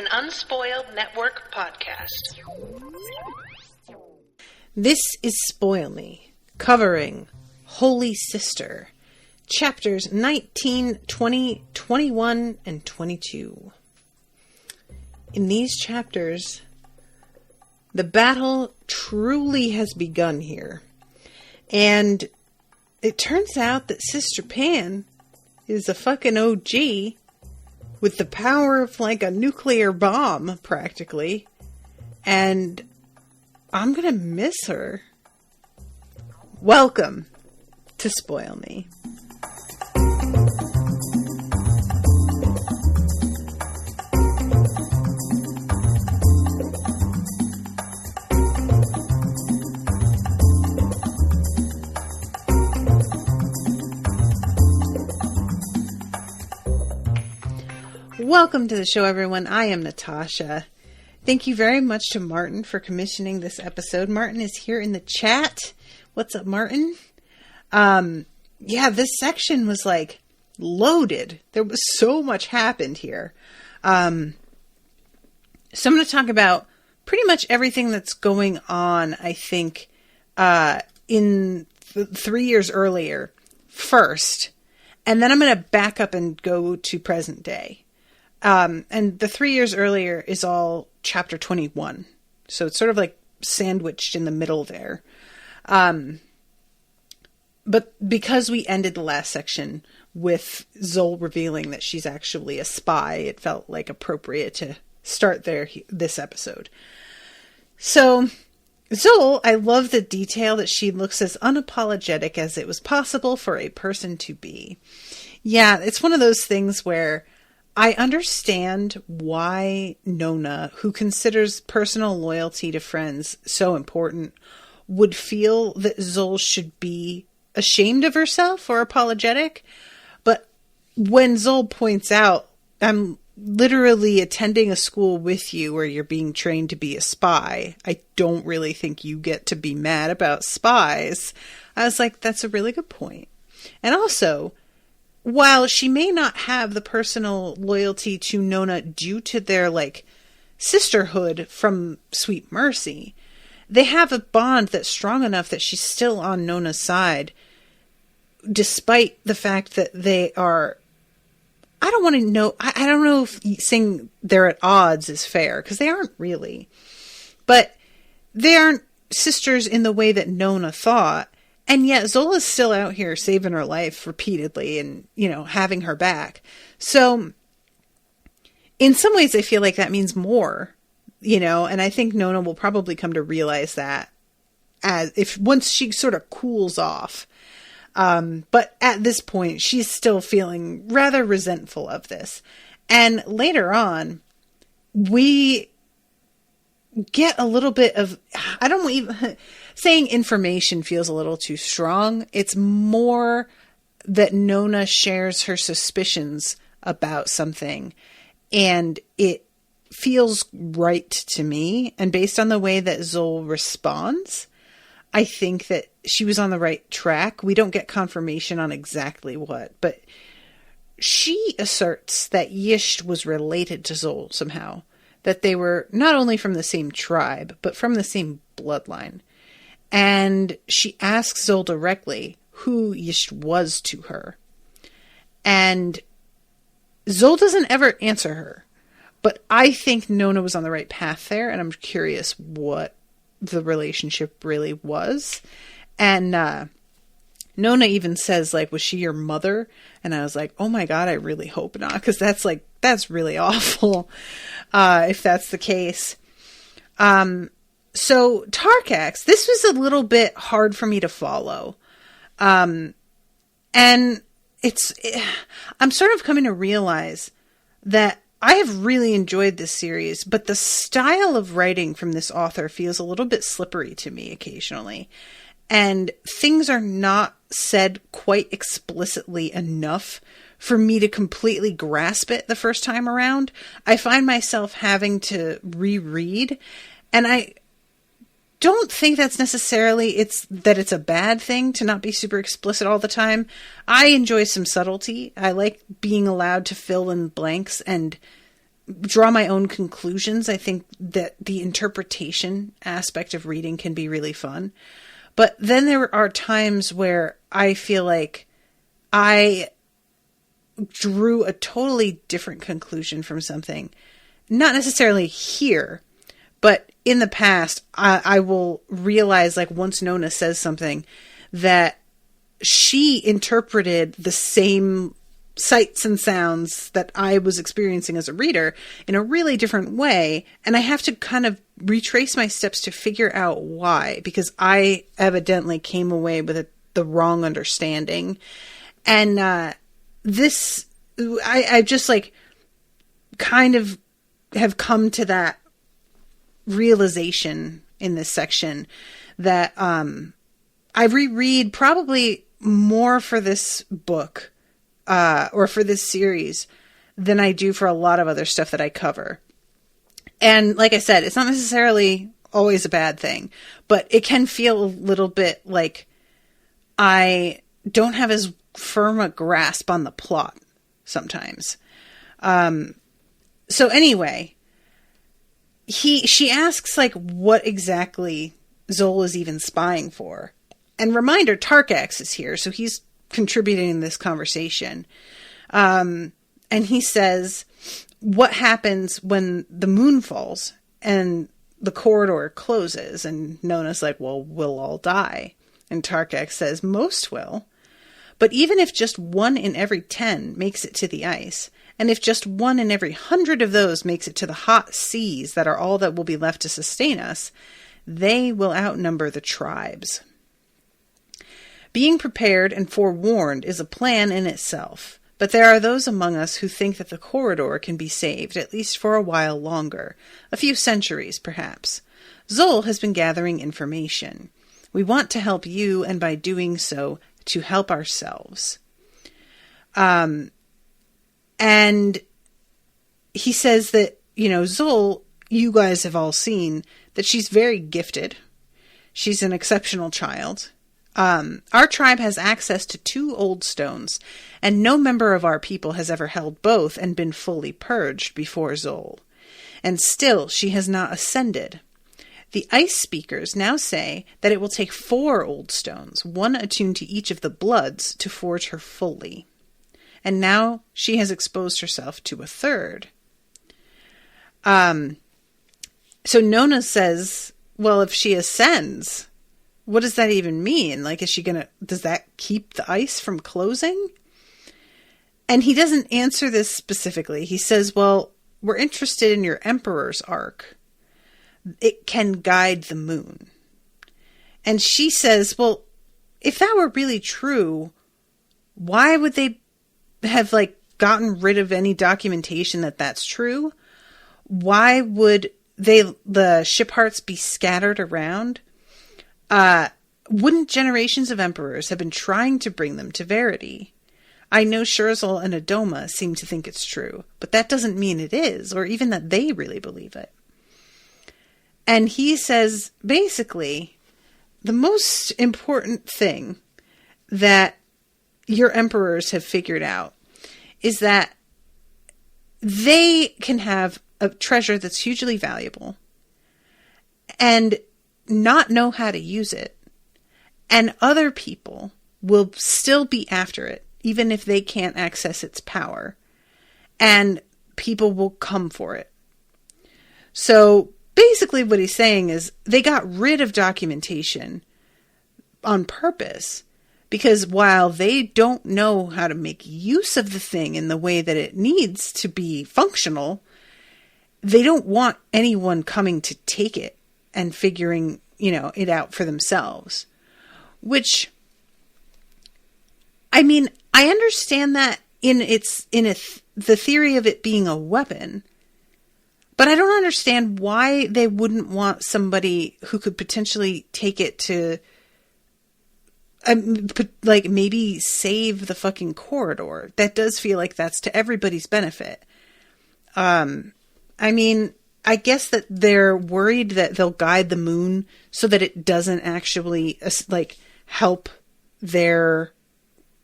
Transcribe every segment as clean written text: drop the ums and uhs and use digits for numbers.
an Unspoiled Network podcast. This is Spoil Me, covering Holy Sister, chapters 19, 20, 21, and 22. In these chapters, the battle truly has begun here. And it turns out that Sister Pan is a fucking OG with the power of like a nuclear bomb, practically. And I'm gonna miss her. Welcome to Spoil Me. Welcome to the show, everyone. I am Natasha. Thank you very much to Martin for commissioning this episode. Martin is here in the chat. What's up, Martin? This section was like loaded. There was so much happened here. So I'm going to talk about pretty much everything that's going on, I think, in 3 years earlier first. And then I'm going to back up and go to present day. And the 3 years earlier is all chapter 21. So it's sort of like sandwiched in the middle there. But because we ended the last section with Zol revealing that she's actually a spy, it felt like appropriate to start this episode. So Zol, I love the detail that she looks as unapologetic as it was possible for a person to be. Yeah, it's one of those things where I understand why Nona, who considers personal loyalty to friends so important, would feel that Zol should be ashamed of herself or apologetic. But when Zol points out, I'm literally attending a school with you where you're being trained to be a spy, I don't really think you get to be mad about spies. I was like, that's a really good point. And also, while she may not have the personal loyalty to Nona due to their, like, sisterhood from Sweet Mercy, they have a bond that's strong enough that she's still on Nona's side, despite the fact that they are, I don't know if saying they're at odds is fair, because they aren't really. But they aren't sisters in the way that Nona thought. And yet Zola's still out here saving her life repeatedly and, having her back. So in some ways, I feel like that means more, and I think Nona will probably come to realize that once she sort of cools off. But at this point, she's still feeling rather resentful of this. And later on, we get a little bit of, saying information feels a little too strong. It's more that Nona shares her suspicions about something, and it feels right to me. And based on the way that Zol responds, I think that she was on the right track. We don't get confirmation on exactly what, but she asserts that Yisht was related to Zol somehow. That they were not only from the same tribe, but from the same bloodline. And she asks Zol directly who Yisht was to her. And Zol doesn't ever answer her. But I think Nona was on the right path there, and I'm curious what the relationship really was. And Nona even says, like, was she your mother? And I was like, oh my God, I really hope not, because that's really awful. If that's the case. So Tarkax, this was a little bit hard for me to follow. And I'm sort of coming to realize that I have really enjoyed this series, but the style of writing from this author feels a little bit slippery to me occasionally. And things are not said quite explicitly enough for me to completely grasp it the first time around. I find myself having to reread, and I don't think that's necessarily it's a bad thing to not be super explicit all the time. I enjoy some subtlety. I like being allowed to fill in blanks and draw my own conclusions. I think that the interpretation aspect of reading can be really fun. But then there are times where I feel like I drew a totally different conclusion from something. Not necessarily here, but in the past, I will realize, like, once Nona says something, that she interpreted the same sights and sounds that I was experiencing as a reader in a really different way. And I have to kind of retrace my steps to figure out why, because I evidently came away with the wrong understanding. And I just like kind of have come to that realization in this section that I reread probably more for this book or for this series than I do for a lot of other stuff that I cover. And like I said, it's not necessarily always a bad thing, but it can feel a little bit like I don't have as firm a grasp on the plot sometimes. So anyway, she asks, like, what exactly Zol is even spying for. And reminder, Tarkax is here, so he's contributing in this conversation. And he says, what happens when the moon falls and the corridor closes? And Nona's like, well, we'll all die. And Tarkax says, most will. But even if just 1 in every 10 makes it to the ice, and if just 1 in every 100 of those makes it to the hot seas that are all that will be left to sustain us, they will outnumber the tribes. Being prepared and forewarned is a plan in itself, but there are those among us who think that the corridor can be saved, at least for a while longer, a few centuries perhaps. Zol has been gathering information. We want to help you, and by doing so, to help ourselves. And he says that, Zol, you guys have all seen that she's very gifted. She's an exceptional child. Our tribe has access to 2 old stones, and no member of our people has ever held both and been fully purged before Zol. And still she has not ascended. The ice speakers now say that it will take 4 old stones, 1 attuned to each of the bloods, to forge her fully. And now she has exposed herself to a 3rd. So Nona says, well, if she ascends, what does that even mean? Like, does that keep the ice from closing? And he doesn't answer this specifically. He says, well, we're interested in your Emperor's arc. It can guide the moon. And she says, well, if that were really true, why would they have, gotten rid of any documentation that that's true? Why would the ship hearts be scattered around? Wouldn't generations of emperors have been trying to bring them to verity? I know Shurzal and Adoma seem to think it's true, but that doesn't mean it is, or even that they really believe it. And he says, basically, the most important thing that your emperors have figured out is that they can have a treasure that's hugely valuable and not know how to use it. And other people will still be after it, even if they can't access its power. And people will come for it. So basically what he's saying is they got rid of documentation on purpose because while they don't know how to make use of the thing in the way that it needs to be functional, they don't want anyone coming to take it and figuring, it out for themselves. Which, I mean, I understand that the theory of it being a weapon, but I don't understand why they wouldn't want somebody who could potentially take it to, maybe save the fucking corridor. That does feel like that's to everybody's benefit. I mean, I guess that they're worried that they'll guide the moon so that it doesn't actually, help their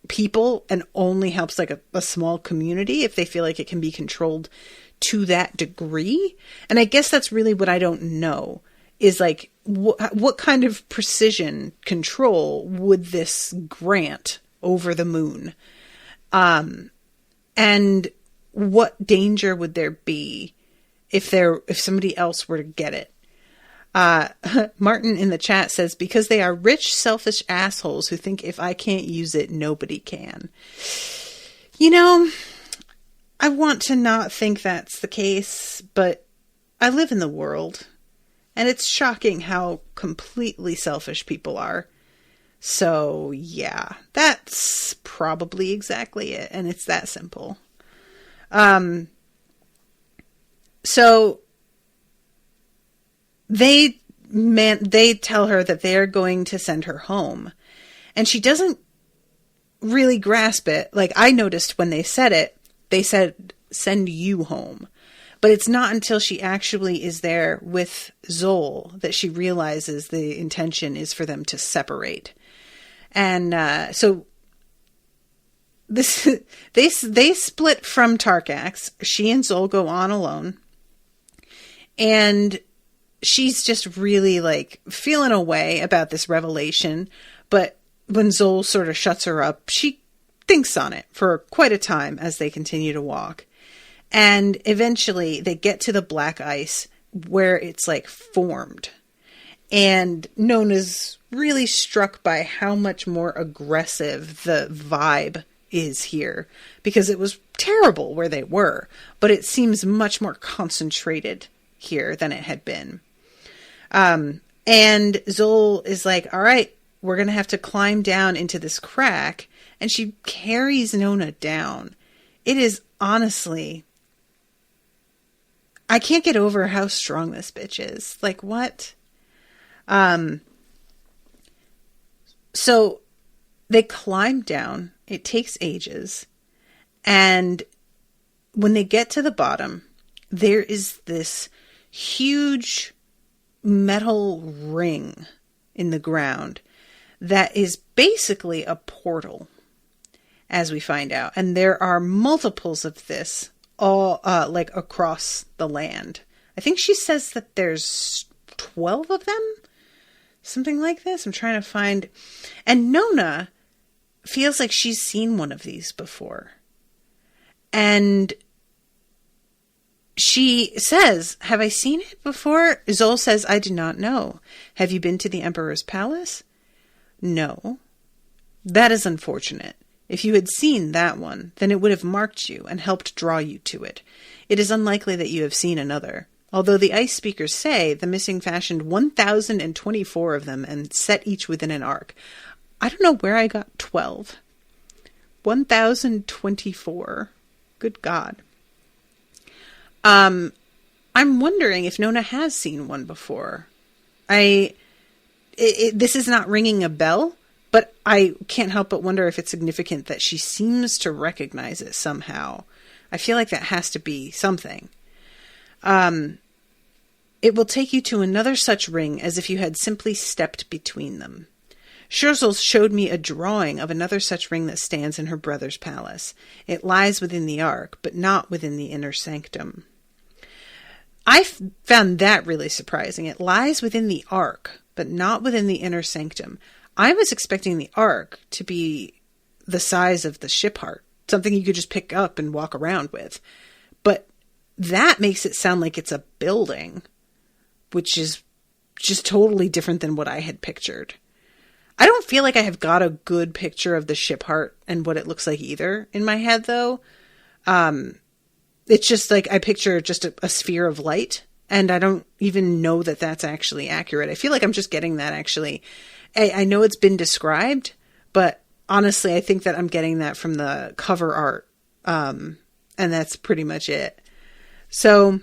people and only helps, a small community if they feel like it can be controlled to that degree. And I guess that's really what I don't know, is like, what kind of precision control would this grant over the moon? And what danger would there be if somebody else were to get it? Martin in the chat says, because they are rich, selfish assholes who think if I can't use it, nobody can. You know, I want to not think that's the case, but I live in the world, and it's shocking how completely selfish people are. So, yeah, that's probably exactly it, and it's that simple. So they tell her that they're going to send her home, and she doesn't really grasp it. Like, I noticed when they said it, they said, send you home. But it's not until she actually is there with Zol that she realizes the intention is for them to separate. And so they split from Tarkax. She and Zol go on alone. And she's just really like feeling a way about this revelation. But when Zol sort of shuts her up, she thinks on it for quite a time as they continue to walk. And eventually they get to the black ice where it's like formed. And Nona's really struck by how much more aggressive the vibe is here, because it was terrible where they were, but it seems much more concentrated here than it had been. And Zol is like, all right, we're going to have to climb down into this crack. And she carries Nona down. It is honestly, I can't get over how strong this bitch is. Like, what? So they climb down. It takes ages. And when they get to the bottom, there is this huge metal ring in the ground that is basically a portal, as we find out. And there are multiples of this all like across the land. I think she says that there's 12 of them, something like this. I'm trying to find, and Nona feels like she's seen one of these before. And she says, have I seen it before? Zol says, I do not know. Have you been to the Emperor's palace? No. That is unfortunate. If you had seen that one, then it would have marked you and helped draw you to it. It is unlikely that you have seen another. Although the ice speakers say the missing fashioned 1,024 of them and set each within an arc. I don't know where I got 12. 1,024. Good God. I'm wondering if Nona has seen one before. This is not ringing a bell, but I can't help but wonder if it's significant that she seems to recognize it somehow. I feel like that has to be something. It will take you to another such ring as if you had simply stepped between them. Scherzel showed me a drawing of another such ring that stands in her brother's palace. It lies within the ark, but not within the inner sanctum. I found that really surprising. It lies within the ark, but not within the inner sanctum. I was expecting the ark to be the size of the ship heart, something you could just pick up and walk around with. But that makes it sound like it's a building, which is just totally different than what I had pictured. I don't feel like I have got a good picture of the ship heart and what it looks like either in my head, though. It's just like I picture just a sphere of light, and I don't even know that that's actually accurate. I feel like I'm just getting that actually. I know it's been described, but honestly, I think that I'm getting that from the cover art, and that's pretty much it. So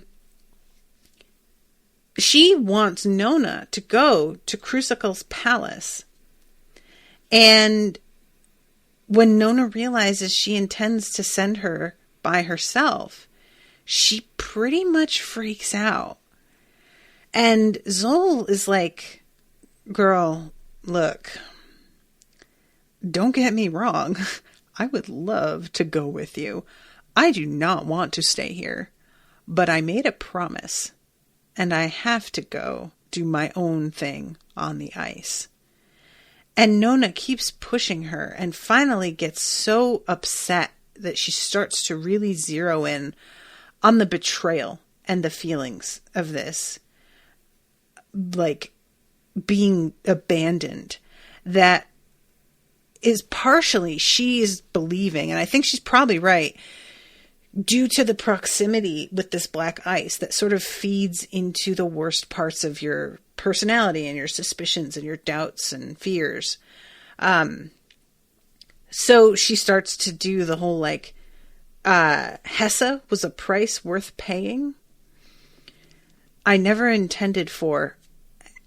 she wants Nona to go to Crucicle's palace. And when Nona realizes she intends to send her by herself, she pretty much freaks out. And Zol is like, girl, look, don't get me wrong. I would love to go with you. I do not want to stay here. but I made a promise, and I have to go do my own thing on the ice. And Nona keeps pushing her and finally gets so upset that she starts to really zero in on the betrayal and the feelings of this, like being abandoned, that is partially she is believing, and I think she's probably right, due to the proximity with this black ice that sort of feeds into the worst parts of your personality and your suspicions and your doubts and fears. So she starts to do the whole like, Hessa was a price worth paying. I never intended for.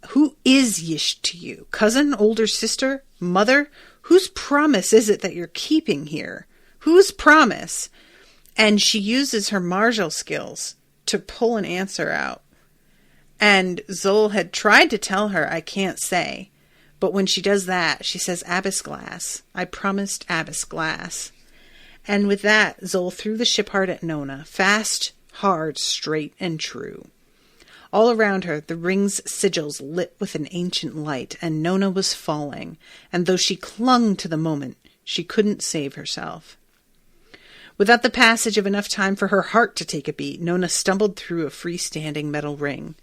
Who is Yish to you? Cousin, older sister, mother? Whose promise is it that you're keeping here? Whose promise? And she uses her martial skills to pull an answer out. And Zol had tried to tell her, I can't say. But when she does that, she says, Abyss Glass. I promised Abyss Glass. And with that, Zol threw the ship heart at Nona. Fast, hard, straight, and true. All around her, the ring's sigils lit with an ancient light, and Nona was falling. And though she clung to the moment, she couldn't save herself. Without the passage of enough time for her heart to take a beat, Nona stumbled through a freestanding metal ring.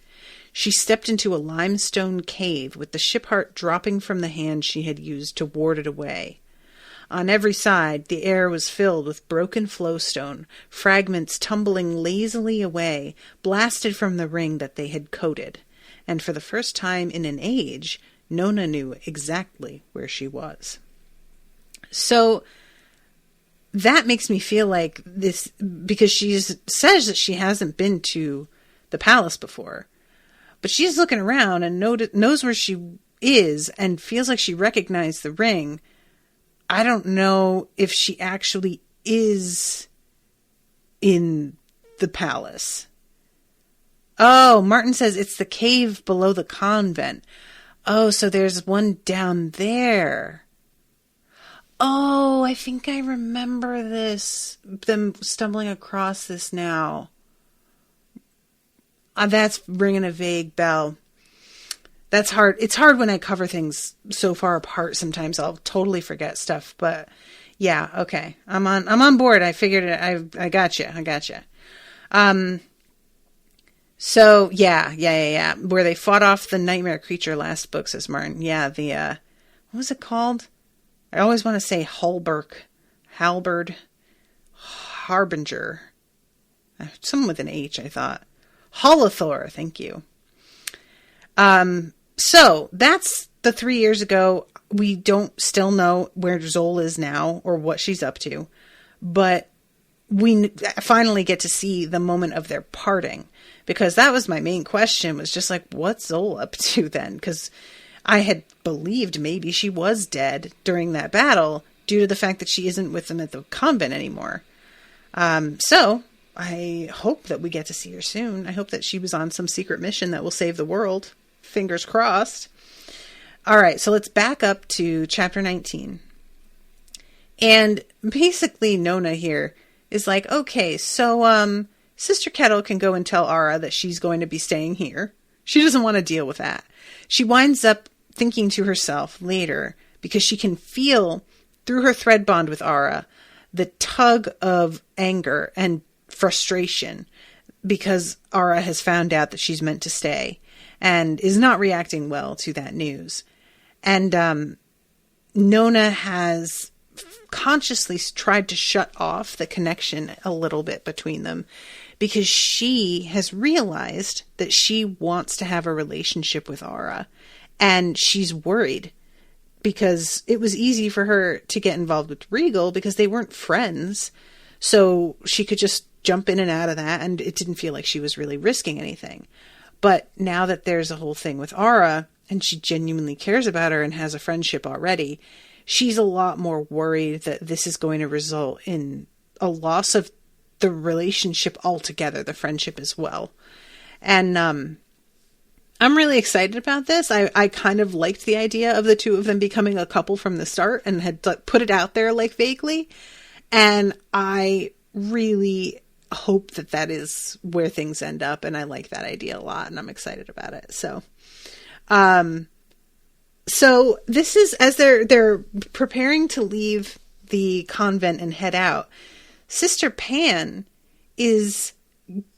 She stepped into a limestone cave with the ship heart dropping from the hand she had used to ward it away. On every side, the air was filled with broken flowstone, fragments tumbling lazily away, blasted from the ring that they had coated. And for the first time in an age, Nona knew exactly where she was. So that makes me feel like this, because she says that she hasn't been to the palace before, but she's looking around and knows where she is and feels like she recognized the ring. I don't know if she actually is in the palace. Oh, Martin says it's the cave below the convent. Oh, so there's one down there. Oh, I think I remember this. Them stumbling across this now. That's ringing a vague bell. That's hard. It's hard when I cover things so far apart. Sometimes I'll totally forget stuff. But yeah, okay. I'm on board. I figured it. I got you. So yeah. Where they fought off the nightmare creature last book, says Martin. Yeah, what was it called? I always want to say Halberd, Harbinger. Someone with an H, I thought. Holothor, thank you. So that's the 3 years ago. We don't still know where Zol is now or what she's up to, but we finally get to see the moment of their parting, because that was my main question, was just like, what's Zol up to then? Because I had believed maybe she was dead during that battle due to the fact that she isn't with them at the convent anymore. So I hope that we get to see her soon. I hope that she was on some secret mission that will save the world. Fingers crossed. All right, so let's back up to chapter 19. And basically Nona here is like, okay, so Sister Kettle can go and tell Ara that she's going to be staying here. She doesn't want to deal with that. She winds up thinking to herself later, because she can feel through her thread bond with Ara the tug of anger and frustration, because Ara has found out that she's meant to stay and is not reacting well to that news. And Nona has consciously tried to shut off the connection a little bit between them, because she has realized that she wants to have a relationship with Ara, and she's worried because it was easy for her to get involved with Regal because they weren't friends, so she could just jump in and out of that, and it didn't feel like she was really risking anything. But now that there's a whole thing with Ara, and she genuinely cares about her and has a friendship already, she's a lot more worried that this is going to result in a loss of the relationship altogether, the friendship as well. And I'm really excited about this. I kind of liked the idea of the two of them becoming a couple from the start and had put it out there like vaguely. And I really hope that that is where things end up. And I like that idea a lot, and I'm excited about it. So this is, as they're preparing to leave the convent and head out, Sister Pan is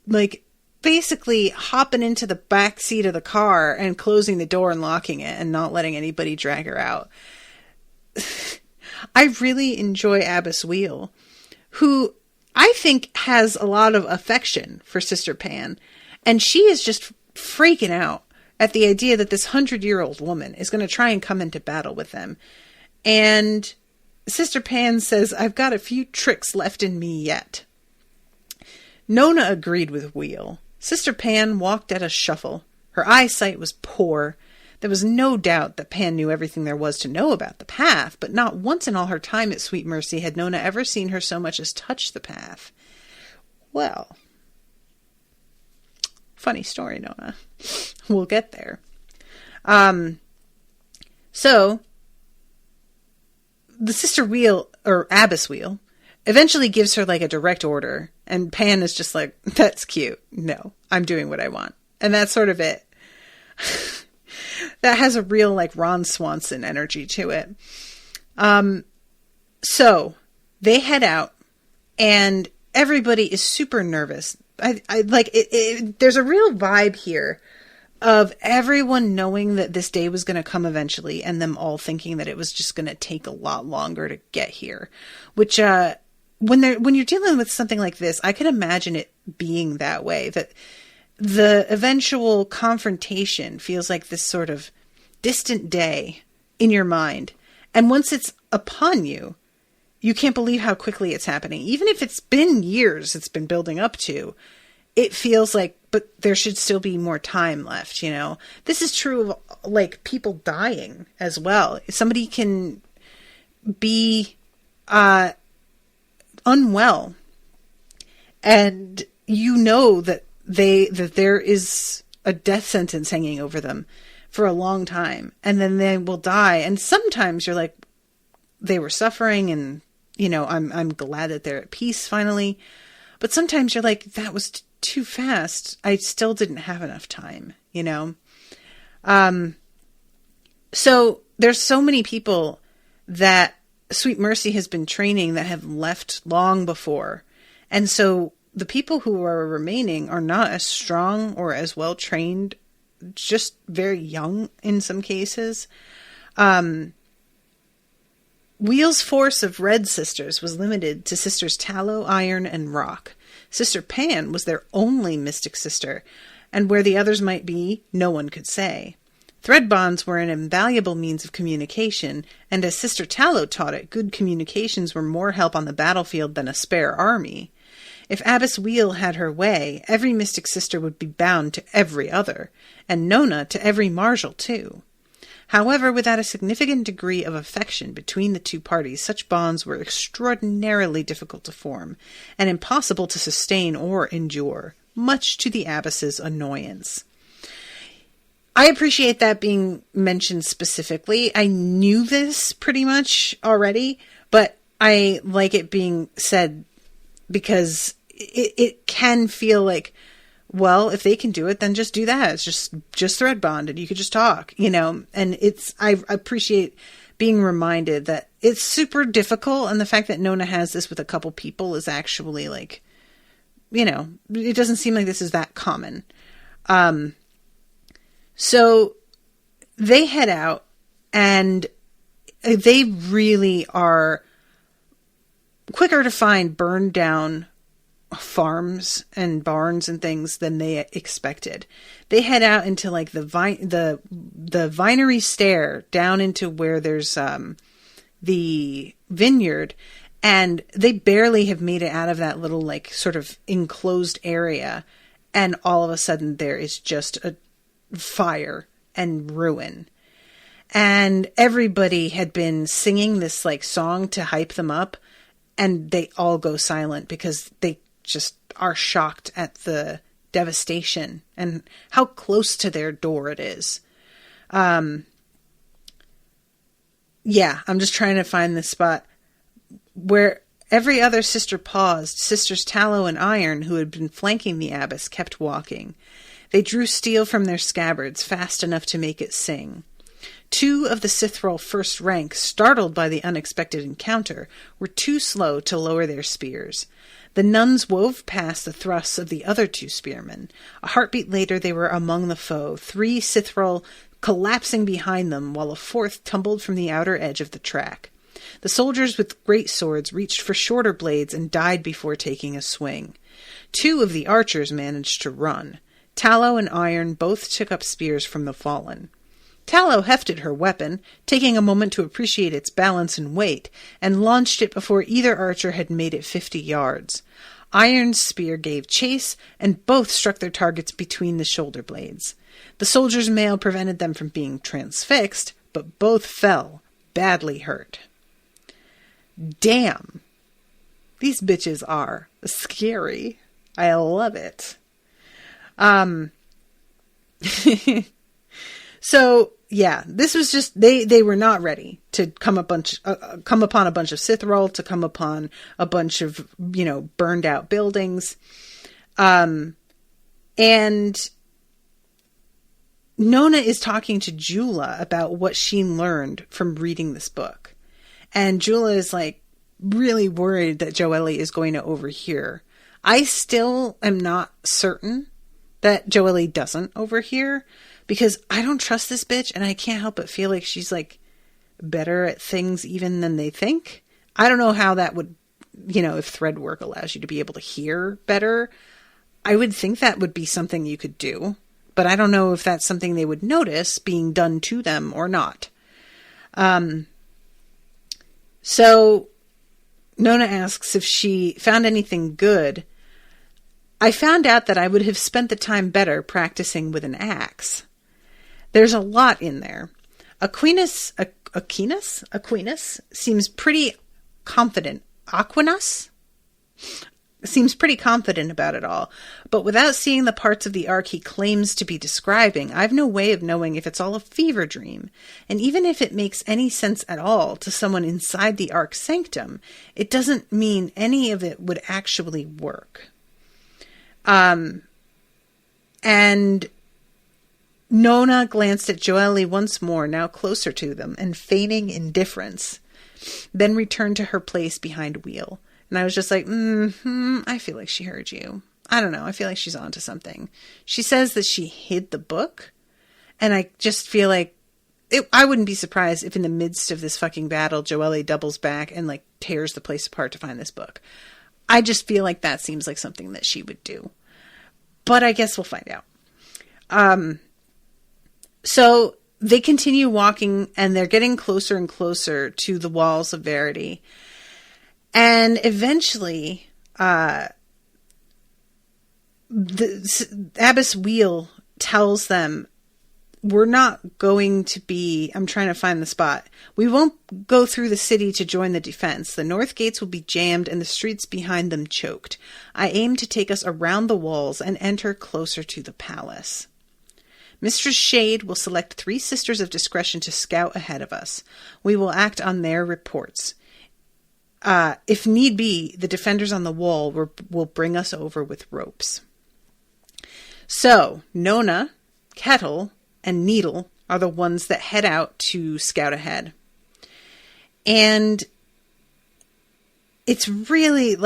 like basically hopping into the back seat of the car and closing the door and locking it and not letting anybody drag her out. I really enjoy Abbess Wheel, who I think has a lot of affection for Sister Pan, and she is just freaking out at the idea that this 100-year-old woman is going to try and come into battle with them. And Sister Pan says, "I've got a few tricks left in me yet." Nona agreed with Wheel. Sister Pan walked at a shuffle. Her eyesight was poor. There was no doubt that Pan knew everything there was to know about the path, but not once in all her time at Sweet Mercy had Nona ever seen her so much as touch the path. Well, funny story, Nona. We'll get there. So, the Sister Wheel, or Abbess Wheel, eventually gives her like a direct order, and Pan is just like, "That's cute. No, I'm doing what I want." And that's sort of it. That has a real like Ron Swanson energy to it. So they head out, and everybody is super nervous. I like it. There's a real vibe here of everyone knowing that this day was going to come eventually, and them all thinking that it was just going to take a lot longer to get here. Which, when you're dealing with something like this, I can imagine it being that way. That the eventual confrontation feels like this sort of distant day in your mind, and once it's upon you, you can't believe how quickly it's happening. Even if it's been years, it's been building up to. It feels like, but there should still be more time left, you know? This is true of, like, people dying as well. Somebody can be unwell, and you know that there is a death sentence hanging over them for a long time, and then they will die. And sometimes you're like, they were suffering, and, you know, I'm glad that they're at peace finally. But sometimes you're like, that was too fast. I still didn't have enough time, you know? So there's so many people that Sweet Mercy has been training that have left long before. And so the people who are remaining are not as strong or as well trained, just very young in some cases. Wheel's force of Red Sisters was limited to Sisters Tallow, Iron, and Rock. Sister Pan was their only mystic sister, and where the others might be, no one could say. Thread bonds were an invaluable means of communication, and as Sister Tallow taught it, good communications were more help on the battlefield than a spare army. If Abbess Wheel had her way, every mystic sister would be bound to every other, and Nona to every Marshal too. However, without a significant degree of affection between the two parties, such bonds were extraordinarily difficult to form, and impossible to sustain or endure, much to the abbess's annoyance. I appreciate that being mentioned specifically. I knew this pretty much already, but I like it being said because it can feel like, well, if they can do it, then just do that. It's just thread bond and you could just talk, you know? And I appreciate being reminded that it's super difficult. And the fact that Nona has this with a couple people is actually like, you know, it doesn't seem like this is that common. So they head out and they really are quicker to find burned down farms and barns and things than they expected. They head out into like the vinery stair down into where there's the vineyard, and they barely have made it out of that little like sort of enclosed area, and all of a sudden there is just a fire and ruin. And everybody had been singing this like song to hype them up, and they all go silent because they just are shocked at the devastation and how close to their door it is. Yeah, I'm just trying to find the spot where Every other sister paused. Sisters Tallow and Iron, who had been flanking the abbess, kept walking. They drew steel from their scabbards fast enough to make it sing. 2 of the Sithrall first rank, startled by the unexpected encounter, were too slow to lower their spears. The nuns wove past the thrusts of the other 2 spearmen. A heartbeat later they were among the foe, 3 Sithrall collapsing behind them, while a 4th tumbled from the outer edge of the track. The soldiers with great swords reached for shorter blades and died before taking a swing. 2 of the archers managed to run. Tallow and Iron both took up spears from the fallen. Tallow hefted her weapon, taking a moment to appreciate its balance and weight, and launched it before either archer had made it 50 yards. Iron's spear gave chase, and both struck their targets between the shoulder blades. The soldier's mail prevented them from being transfixed, but both fell, badly hurt. Damn. These bitches are scary. I love it. So, yeah, this was just, they were not ready to come upon a bunch of Sithrall, to come upon a bunch of, burned out buildings. And Nona is talking to Jula about what she learned from reading this book. And Jula is really worried that Joelle is going to overhear. I still am not certain that Joelle doesn't overhear, because I don't trust this bitch, and I can't help but feel like she's better at things even than they think. I don't know how that would, if thread work allows you to be able to hear better. I would think that would be something you could do, but I don't know if that's something they would notice being done to them or not. So Nona asks if she found anything good. I found out that I would have spent the time better practicing with an axe. There's a lot in there. Aquinas seems pretty confident. Aquinas seems pretty confident about it all. But without seeing the parts of the ark he claims to be describing, I've no way of knowing if it's all a fever dream. And even if it makes any sense at all to someone inside the ark's sanctum, it doesn't mean any of it would actually work. And Nona glanced at Joelle once more, now closer to them, and feigning indifference, then returned to her place behind Wheel. And I was just like, I feel like she heard you. I don't know. I feel like she's onto something. She says that she hid the book. And I just feel like I wouldn't be surprised if in the midst of this fucking battle, Joelle doubles back and tears the place apart to find this book. I just feel like that seems like something that she would do. But I guess we'll find out. So they continue walking, and they're getting closer and closer to the walls of Verity. And eventually, the Abbess Wheel tells them, we're not going to be, I'm trying to find the spot. We won't go through the city to join the defense. The north gates will be jammed and the streets behind them choked. I aim to take us around the walls and enter closer to the palace. Mistress Shade will select 3 Sisters of Discretion to scout ahead of us. We will act on their reports. If need be, the defenders on the wall will bring us over with ropes. So, Nona, Kettle, and Needle are the ones that head out to scout ahead. And it's really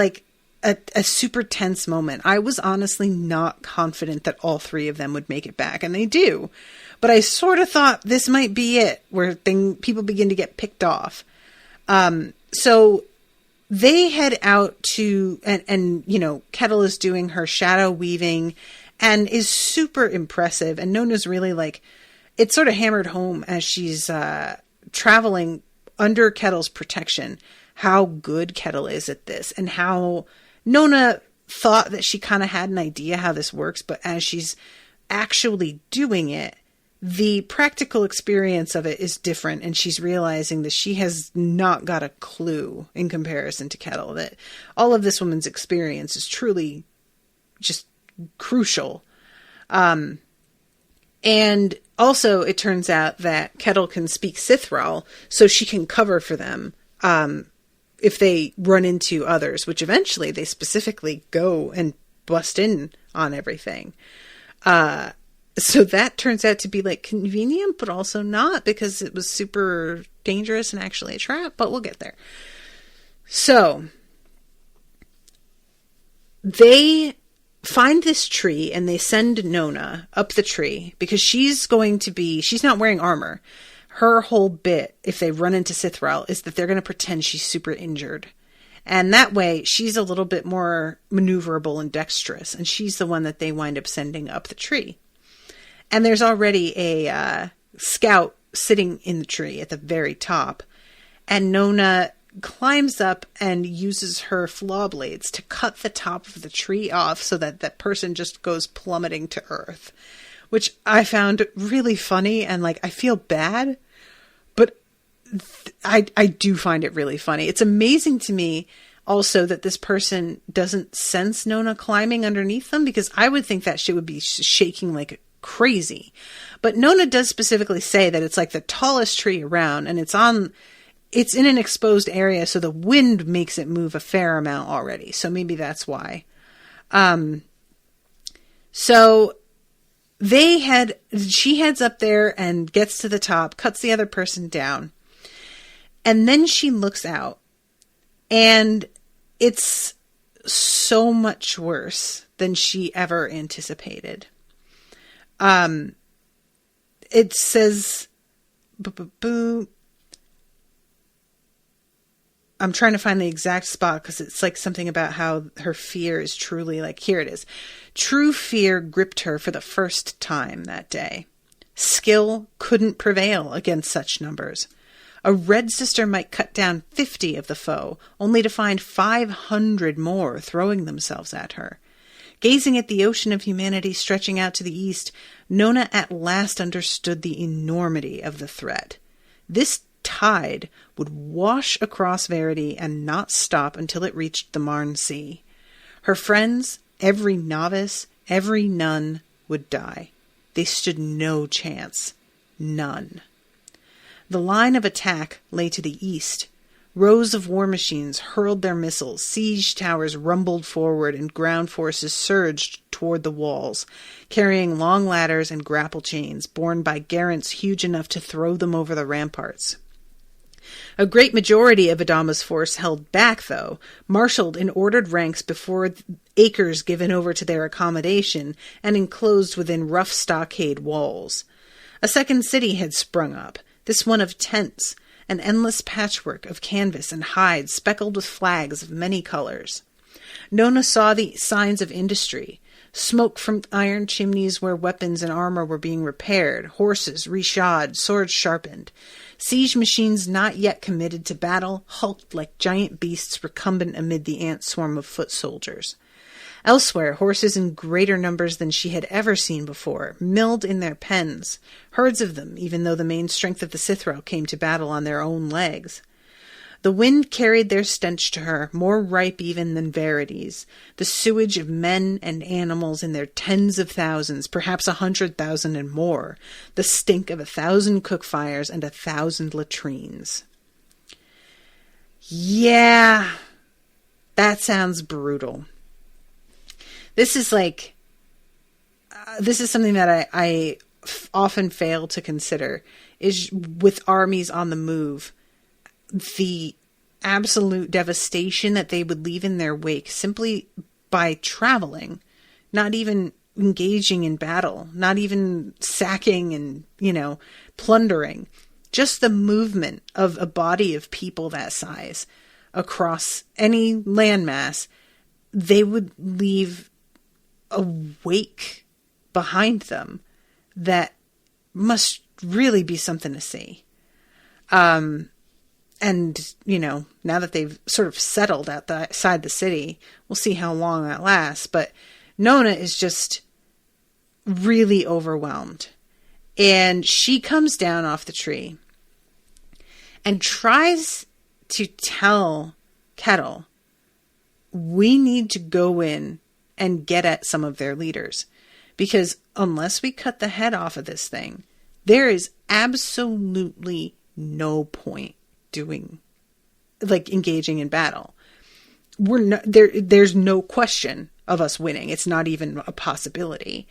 a super tense moment. I was honestly not confident that all 3 of them would make it back, and they do. But I sort of thought this might be it, where people begin to get picked off. So they head out to, and Kettle is doing her shadow weaving and is super impressive. And Nona's really it's sort of hammered home as she's traveling under Kettle's protection, how good Kettle is at this, and how Nona thought that she kind of had an idea how this works, but as she's actually doing it, the practical experience of it is different, and she's realizing that she has not got a clue in comparison to Kettle, that all of this woman's experience is truly just crucial. And also, it turns out that Kettle can speak Sithrall, so she can cover for them if they run into others, which eventually they specifically go and bust in on everything. So that turns out to be like convenient, but also not, because it was super dangerous and actually a trap, but we'll get there. So they find this tree and they send Nona up the tree because she's not wearing armor. Her whole bit, if they run into Sithral, is that they're going to pretend she's super injured. And that way, she's a little bit more maneuverable and dexterous. And she's the one that they wind up sending up the tree. And there's already a scout sitting in the tree at the very top. And Nona climbs up and uses her flaw blades to cut the top of the tree off so that that person just goes plummeting to earth. Which I found really funny, and like, I feel bad, but I do find it really funny. It's amazing to me also that this person doesn't sense Nona climbing underneath them, because I would think that shit would be shaking like crazy. But Nona does specifically say that it's like the tallest tree around, and it's in an exposed area, so the wind makes it move a fair amount already. So maybe that's why. So she heads up there and gets to the top, cuts the other person down. And then she looks out, and it's so much worse than she ever anticipated. It says, I'm trying to find the exact spot because it's like something about how her fear is truly like, here it is. True fear gripped her for the first time that day. Skill couldn't prevail against such numbers. A red sister might cut down 50 of the foe, only to find 500 more throwing themselves at her. Gazing at the ocean of humanity stretching out to the east, Nona at last understood the enormity of the threat. This tide would wash across Verity and not stop until it reached the Marne Sea. Her friends, every novice, every nun, would die. They stood no chance. None. The line of attack lay to the east. Rows of war machines hurled their missiles, siege towers rumbled forward, and ground forces surged toward the walls, carrying long ladders and grapple chains borne by garrants huge enough to throw them over the ramparts. A great majority of Adama's force held back, though, marshaled in ordered ranks before acres given over to their accommodation and enclosed within rough stockade walls. A second city had sprung up, this one of tents, an endless patchwork of canvas and hide speckled with flags of many colors. Nona saw the signs of industry. Smoke from iron chimneys where weapons and armor were being repaired, horses reshod, swords sharpened. Siege machines not yet committed to battle hulked like giant beasts recumbent amid the ant swarm of foot soldiers. Elsewhere, horses in greater numbers than she had ever seen before milled in their pens, herds of them, even though the main strength of the Sithral came to battle on their own legs. The wind carried their stench to her, more ripe even than Verity's, the sewage of men and animals in their tens of thousands, perhaps 100,000 and more, the stink of 1,000 cook fires and 1,000 latrines. Yeah, that sounds brutal. This is like, this is something that I often fail to consider, is with armies on the move, the absolute devastation that they would leave in their wake simply by traveling, not even engaging in battle, not even sacking and, plundering. Just the movement of a body of people that size across any landmass, they would leave a wake behind them that must really be something to see. And, now that they've sort of settled outside the city, we'll see how long that lasts. But Nona is just really overwhelmed. And she comes down off the tree and tries to tell Kettle, we need to go in and get at some of their leaders. Because unless we cut the head off of this thing, there is absolutely no point doing like engaging in battle. We're not there. There's no question of us winning. It's not even a possibility.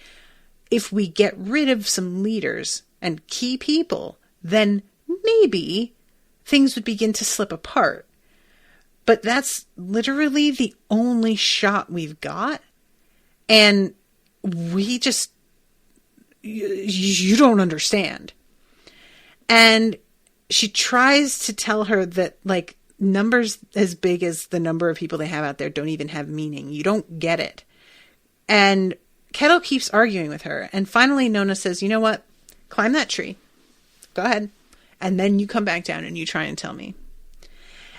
If we get rid of some leaders and key people, then maybe things would begin to slip apart. But that's literally the only shot we've got. And we just, you don't understand. And she tries to tell her that, like, numbers as big as the number of people they have out there don't even have meaning. You don't get it. And Kettle keeps arguing with her. And finally, Nona says, you know what? Climb that tree. Go ahead. And then you come back down and you try and tell me.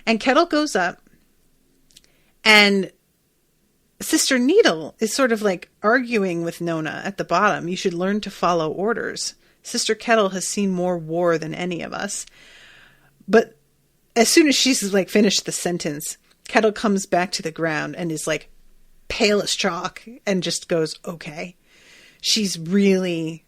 And Kettle goes up, and Sister Needle is sort of like arguing with Nona at the bottom. You should learn to follow orders. Sister Kettle has seen more war than any of us. But as soon as she's like finished the sentence, Kettle comes back to the ground and is like pale as chalk and just goes, okay. She's really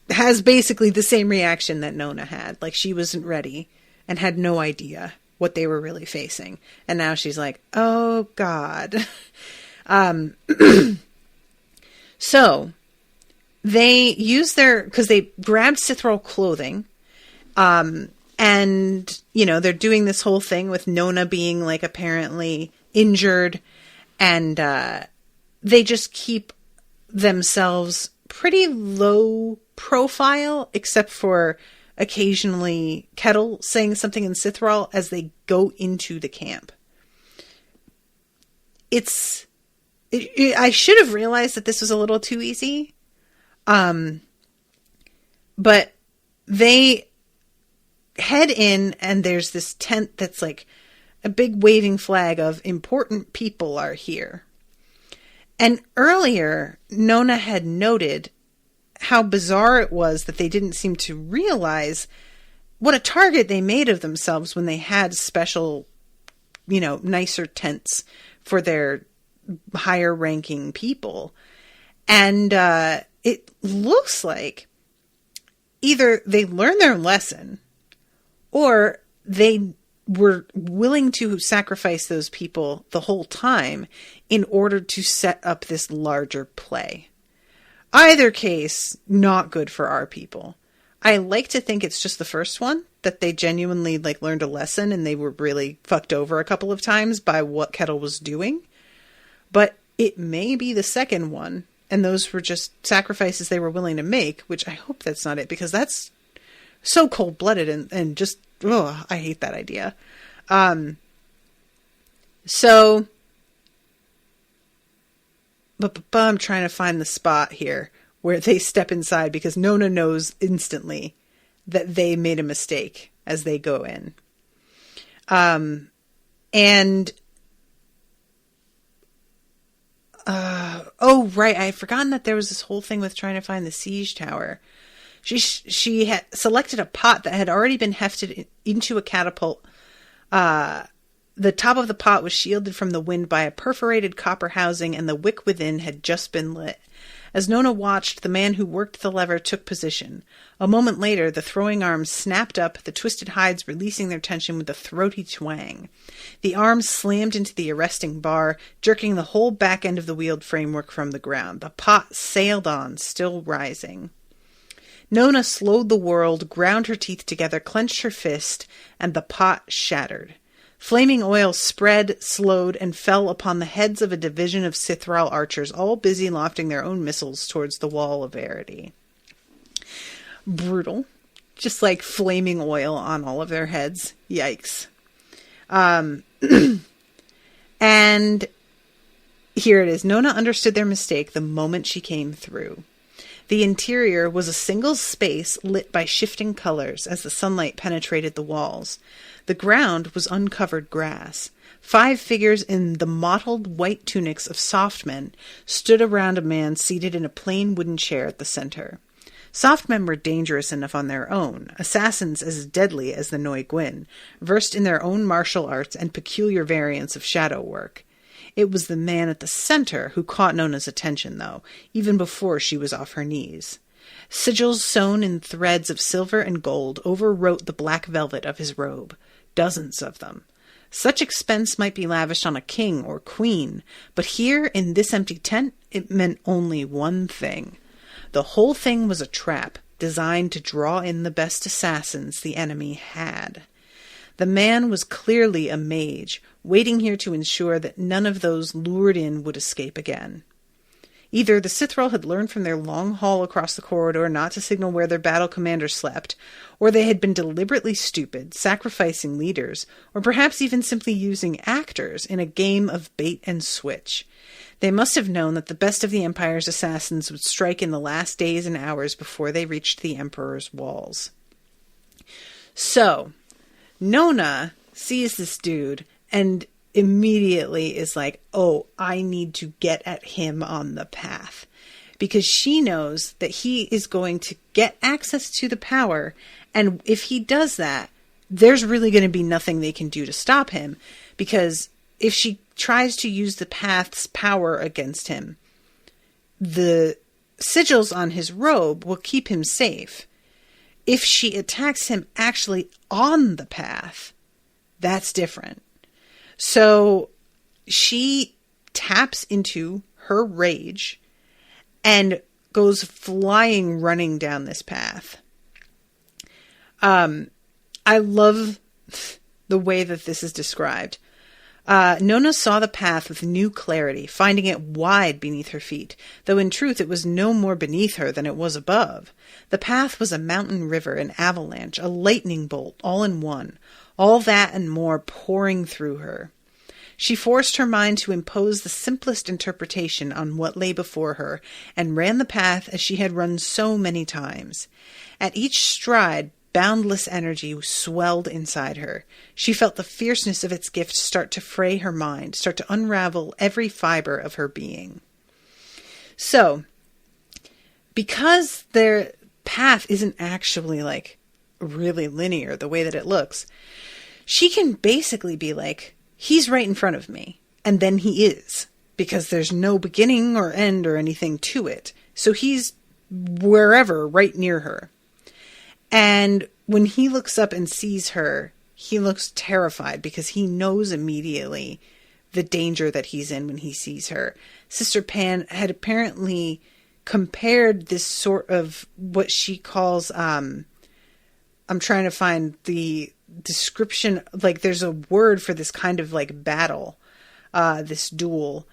has basically the same reaction that Nona had. Like, she wasn't ready and had no idea what they were really facing. And now she's like, oh God. So they use because they grabbed Sithral clothing. And, you know, they're doing this whole thing with Nona being like apparently injured, and, they just keep themselves pretty low profile, except for occasionally Kettle saying something in Sithral as they go into the camp. I should have realized that this was a little too easy. But they head in, and there's this tent that's like a big waving flag of important people are here. And earlier, Nona had noted how bizarre it was that they didn't seem to realize what a target they made of themselves when they had special, you know, nicer tents for their higher ranking people. And it looks like either they learned their lesson, or they were willing to sacrifice those people the whole time in order to set up this larger play. Either case, not good for our people. I like to think it's just the first one, that they genuinely like learned a lesson and they were really fucked over a couple of times by what Kettle was doing. But it may be the second one, and those were just sacrifices they were willing to make, which I hope that's not it, because that's so cold-blooded and just, oh, I hate that idea. So, but I'm trying to find the spot here where they step inside, because Nona knows instantly that they made a mistake as they go in. Oh, right. I had forgotten that there was this whole thing with trying to find the siege tower. She had selected a pot that had already been hefted into a catapult. The top of the pot was shielded from the wind by a perforated copper housing, and the wick within had just been lit. As Nona watched, the man who worked the lever took position. A moment later, the throwing arms snapped up, the twisted hides releasing their tension with a throaty twang. The arms slammed into the arresting bar, jerking the whole back end of the wheeled framework from the ground. The pot sailed on, still rising. Nona slowed the world, ground her teeth together, clenched her fist, and the pot shattered. Flaming oil spread, slowed, and fell upon the heads of a division of Sithral archers, all busy lofting their own missiles towards the wall of Verity. Brutal. Just like flaming oil on all of their heads. Yikes. And here it is. Nona understood their mistake the moment she came through. The interior was a single space lit by shifting colors as the sunlight penetrated the walls. The ground was uncovered grass. 5 figures in the mottled white tunics of soft men stood around a man seated in a plain wooden chair at the center. Soft men were dangerous enough on their own, assassins as deadly as the Noi Gwyn, versed in their own martial arts and peculiar variants of shadow work. It was the man at the center who caught Nona's attention, though, even before she was off her knees. Sigils sewn in threads of silver and gold overwrote the black velvet of his robe. Dozens of them. Such expense might be lavished on a king or queen, but here in this empty tent, it meant only one thing. The whole thing was a trap designed to draw in the best assassins the enemy had. The man was clearly a mage, waiting here to ensure that none of those lured in would escape again. Either the Sithrall had learned from their long haul across the corridor not to signal where their battle commander slept, or they had been deliberately stupid, sacrificing leaders, or perhaps even simply using actors in a game of bait and switch. They must have known that the best of the Empire's assassins would strike in the last days and hours before they reached the Emperor's walls. So, Nona sees this dude and immediately is like, oh, I need to get at him on the path. Because she knows that he is going to get access to the power, and if he does that, there's really going to be nothing they can do to stop him, because if she tries to use the path's power against him, the sigils on his robe will keep him safe. If she attacks him actually on the path, that's different. So she taps into her rage and goes flying, running down this path. I love the way that this is described. Nona saw the path with new clarity, finding it wide beneath her feet, though in truth it was no more beneath her than it was above. The path was a mountain river, an avalanche, a lightning bolt, all in one. All that and more pouring through her. She forced her mind to impose the simplest interpretation on what lay before her, and ran the path as she had run so many times. At each stride, boundless energy swelled inside her. She felt the fierceness of its gift start to fray her mind, start to unravel every fiber of her being. So, because their path isn't actually like really linear the way that it looks, she can basically be like, he's right in front of me, and then he is, because there's no beginning or end or anything to it. So he's wherever, right near her. And when he looks up and sees her, he looks terrified because he knows immediately the danger that he's in when he sees her. Sister Pan had apparently compared this sort of what she calls, I'm trying to find the description, like there's a word for this kind of like battle, this duel,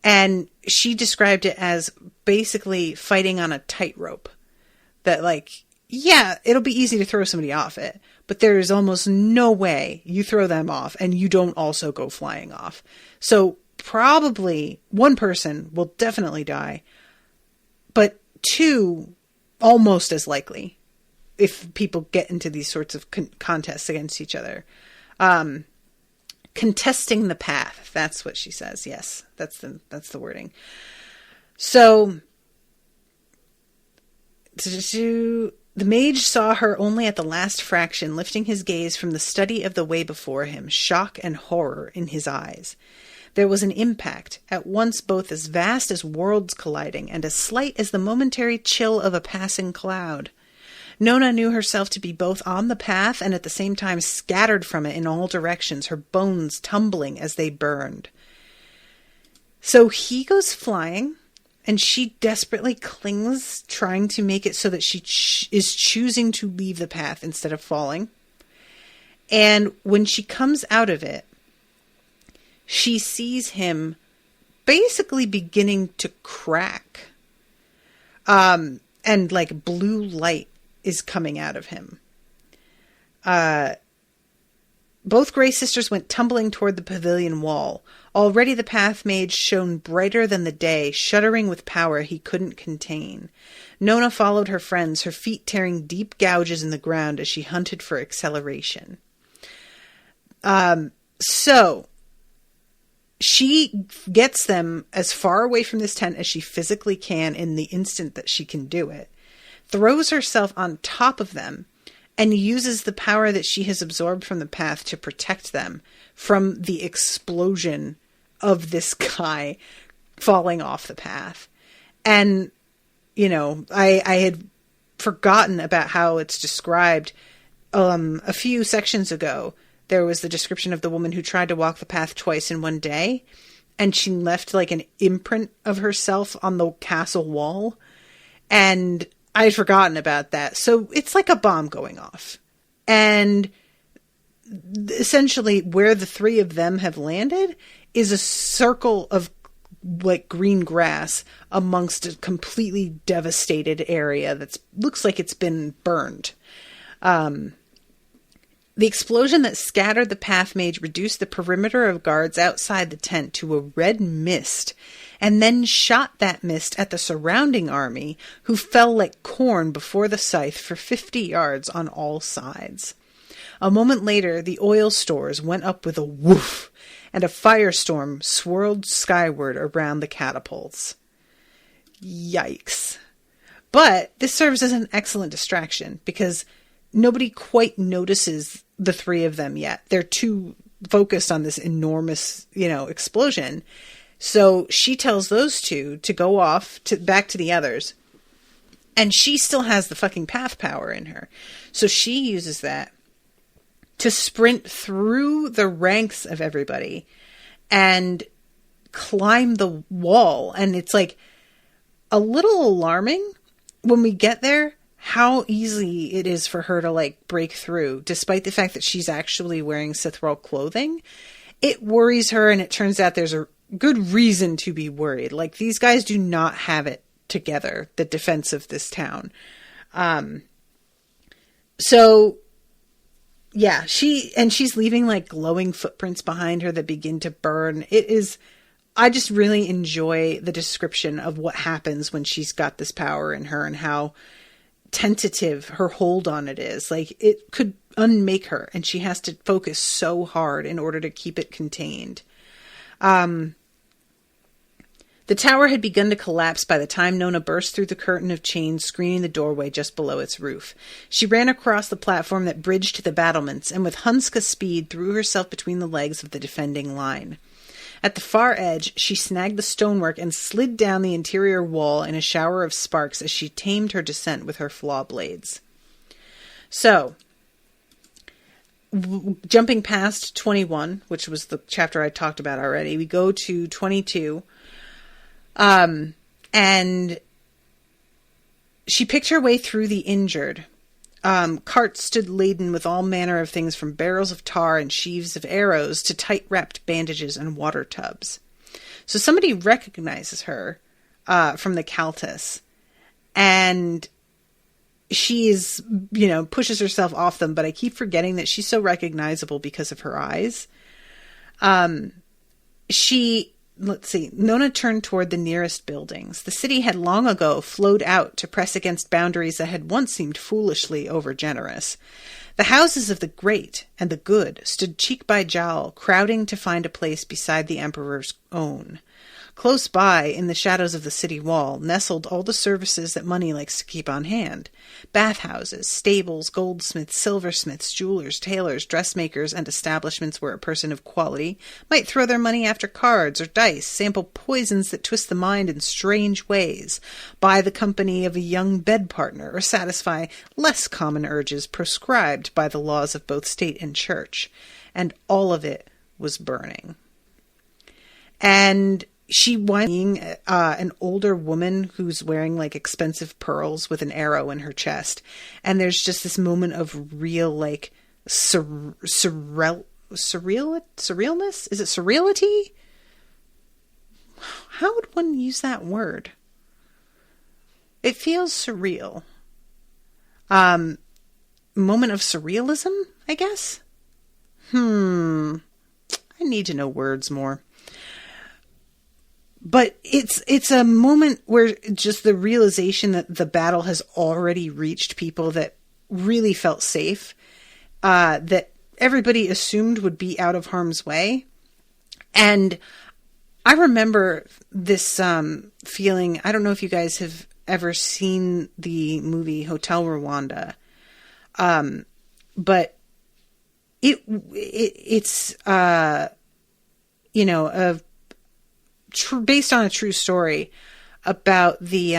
and she described it as basically fighting on a tightrope. That like, yeah, it'll be easy to throw somebody off it, but there is almost no way you throw them off and you don't also go flying off. So probably one person will definitely die, but two almost as likely if people get into these sorts of contests against each other. Contesting the path. That's what she says. Yes, that's the wording. So, the mage saw her only at the last fraction, lifting his gaze from the study of the way before him, shock and horror in his eyes. There was an impact, at once both as vast as worlds colliding, and as slight as the momentary chill of a passing cloud. Nona knew herself to be both on the path and at the same time scattered from it in all directions, her bones tumbling as they burned. So he goes flying, and she desperately clings, trying to make it so that she is choosing to leave the path instead of falling. And when she comes out of it, she sees him basically beginning to crack. And like blue light is coming out of him. Both Grey Sisters went tumbling toward the pavilion wall. Already the path mage shone brighter than the day, shuddering with power he couldn't contain. Nona followed her friends, her feet tearing deep gouges in the ground as she hunted for acceleration. So she gets them as far away from this tent as she physically can in the instant that she can do it, throws herself on top of them, and uses the power that she has absorbed from the path to protect them from the explosion of this guy falling off the path. And, you know, I had forgotten about how it's described a few sections ago, there was the description of the woman who tried to walk the path twice in one day, and she left like an imprint of herself on the castle wall. And I'd forgotten about that. So it's like a bomb going off. And essentially where the three of them have landed is a circle of like green grass amongst a completely devastated area that looks like it's been burned. The explosion that scattered the path mage reduced the perimeter of guards outside the tent to a red mist, and then shot that mist at the surrounding army, who fell like corn before the scythe for 50 yards on all sides. A moment later, the oil stores went up with a woof, and a firestorm swirled skyward around the catapults. Yikes. But this serves as an excellent distraction, because nobody quite notices the three of them yet. They're too focused on this enormous, explosion. So she tells those two to go off back to the others. And she still has the fucking path power in her. So she uses that to sprint through the ranks of everybody and climb the wall. And it's like a little alarming when we get there how easy it is for her to like break through, despite the fact that she's actually wearing Sithral clothing. It worries her, and it turns out there's a good reason to be worried. Like, these guys do not have it together, the defense of this town. So yeah, she's leaving like glowing footprints behind her that begin to burn. I just really enjoy the description of what happens when she's got this power in her and how tentative her hold on it is. Like, it could unmake her, and she has to focus so hard in order to keep it contained. The tower had begun to collapse by the time Nona burst through the curtain of chains screening the doorway just below its roof. She ran across the platform that bridged to the battlements, and with Hunska speed threw herself between the legs of the defending line. At the far edge, she snagged the stonework and slid down the interior wall in a shower of sparks as she tamed her descent with her flaw blades. So, jumping past 21, which was the chapter I talked about already, we go to 22. And she picked her way through the injured. Carts stood laden with all manner of things, from barrels of tar and sheaves of arrows to tight-wrapped bandages and water tubs. So somebody recognizes her from the Countess, and she is, pushes herself off them, but I keep forgetting that she's so recognizable because of her eyes. Nona turned toward the nearest buildings. The city had long ago flowed out to press against boundaries that had once seemed foolishly overgenerous. The houses of the great and the good stood cheek by jowl, crowding to find a place beside the emperor's own. Close by, in the shadows of the city wall, nestled all the services that money likes to keep on hand. Bathhouses, stables, goldsmiths, silversmiths, jewelers, tailors, dressmakers, and establishments where a person of quality might throw their money after cards or dice, sample poisons that twist the mind in strange ways, buy the company of a young bed partner, or satisfy less common urges proscribed by the laws of both state and church. And all of it was burning. And she winds up being an older woman who's wearing like expensive pearls with an arrow in her chest. And there's just this moment of real like surrealness? Is it surreality? How would one use that word? It feels surreal. Moment of surrealism, I guess? I need to know words more. But it's a moment where just the realization that the battle has already reached people that really felt safe, that everybody assumed would be out of harm's way. And I remember this feeling. I don't know if you guys have ever seen the movie Hotel Rwanda, but it's based on a true story about the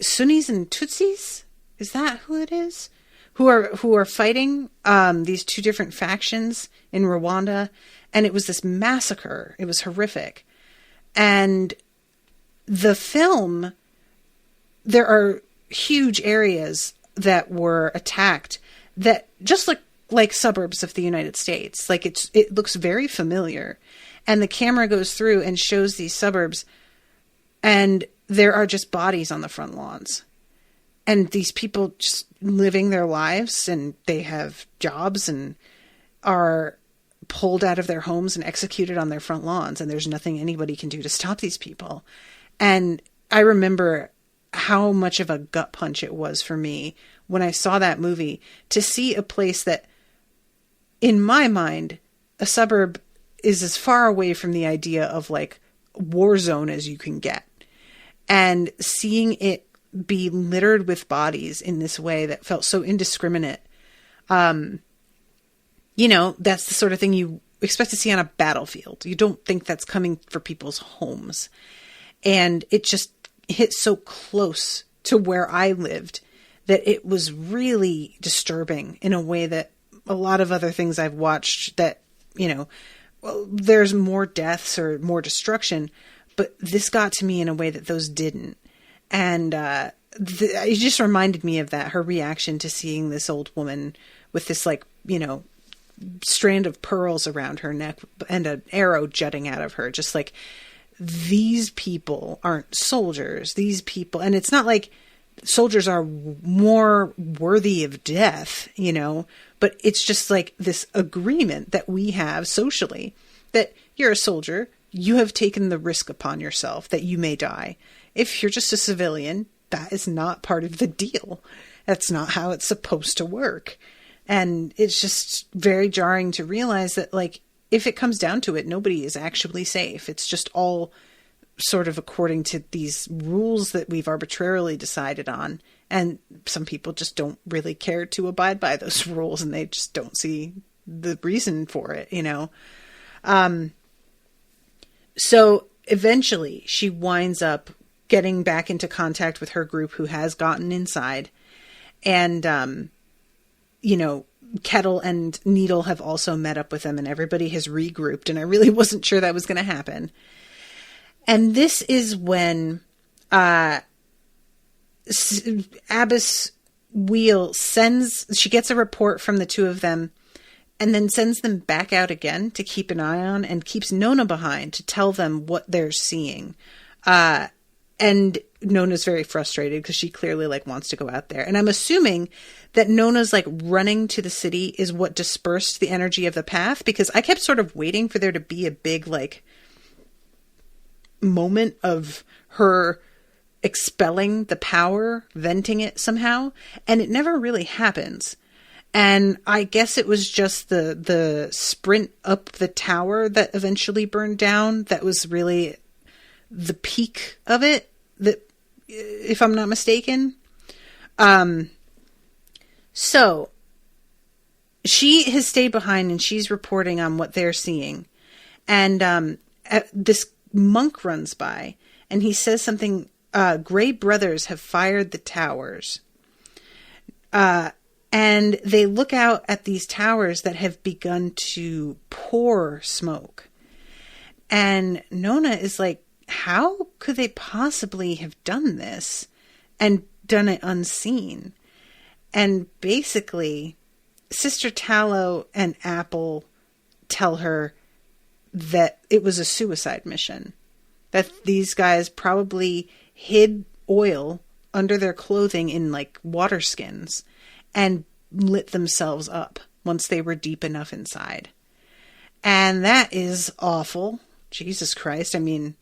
Sunnis and Tutsis. Is that who it is? who are fighting these two different factions in Rwanda, and it was this massacre. It was horrific. And the film, there are huge areas that were attacked that just look like suburbs of the United States. Like it looks very familiar. And the camera goes through and shows these suburbs, and there are just bodies on the front lawns. And these people just living their lives, and they have jobs and are pulled out of their homes and executed on their front lawns. And there's nothing anybody can do to stop these people. And I remember how much of a gut punch it was for me when I saw that movie to see a place that, in my mind, a suburb is as far away from the idea of like war zone as you can get. And seeing it be littered with bodies in this way that felt so indiscriminate. You know, that's the sort of thing you expect to see on a battlefield. You don't think that's coming for people's homes. And it just hit so close to where I lived that it was really disturbing in a way that a lot of other things I've watched that, you know, well, there's more deaths or more destruction, but this got to me in a way that those didn't. And it just reminded me of that, her reaction to seeing this old woman with this, like, you know, strand of pearls around her neck and an arrow jutting out of her. Just like, these people aren't soldiers. These people, and it's not like soldiers are more worthy of death, you know, but it's just like this agreement that we have socially that you're a soldier. You have taken the risk upon yourself that you may die. If you're just a civilian, that is not part of the deal. That's not how it's supposed to work. And it's just very jarring to realize that, like, if it comes down to it, nobody is actually safe. It's just all sort of according to these rules that we've arbitrarily decided on. And some people just don't really care to abide by those rules, and they just don't see the reason for it, you know? So eventually she winds up getting back into contact with her group who has gotten inside. And, you know, Kettle and Needle have also met up with them, and everybody has regrouped. And I really wasn't sure that was going to happen. And this is when Abbess Wheel she gets a report from the two of them and then sends them back out again to keep an eye on, and keeps Nona behind to tell them what they're seeing. And Nona's very frustrated because she clearly, like, wants to go out there. And I'm assuming that Nona's, like, running to the city is what dispersed the energy of the path, because I kept sort of waiting for there to be a big, like, moment of her expelling the power, venting it somehow. And it never really happens. And I guess it was just the sprint up the tower that eventually burned down that was really the peak of it, that, if I'm not mistaken. So she has stayed behind, and she's reporting on what they're seeing. And this monk runs by, and he says something, Grey Brothers have fired the towers. And they look out at these towers that have begun to pour smoke. And Nona is like, how could they possibly have done this and done it unseen? And basically, Sister Tallow and Apple tell her that it was a suicide mission. That these guys probably hid oil under their clothing in, like, water skins and lit themselves up once they were deep enough inside. And that is awful. Jesus Christ. I mean,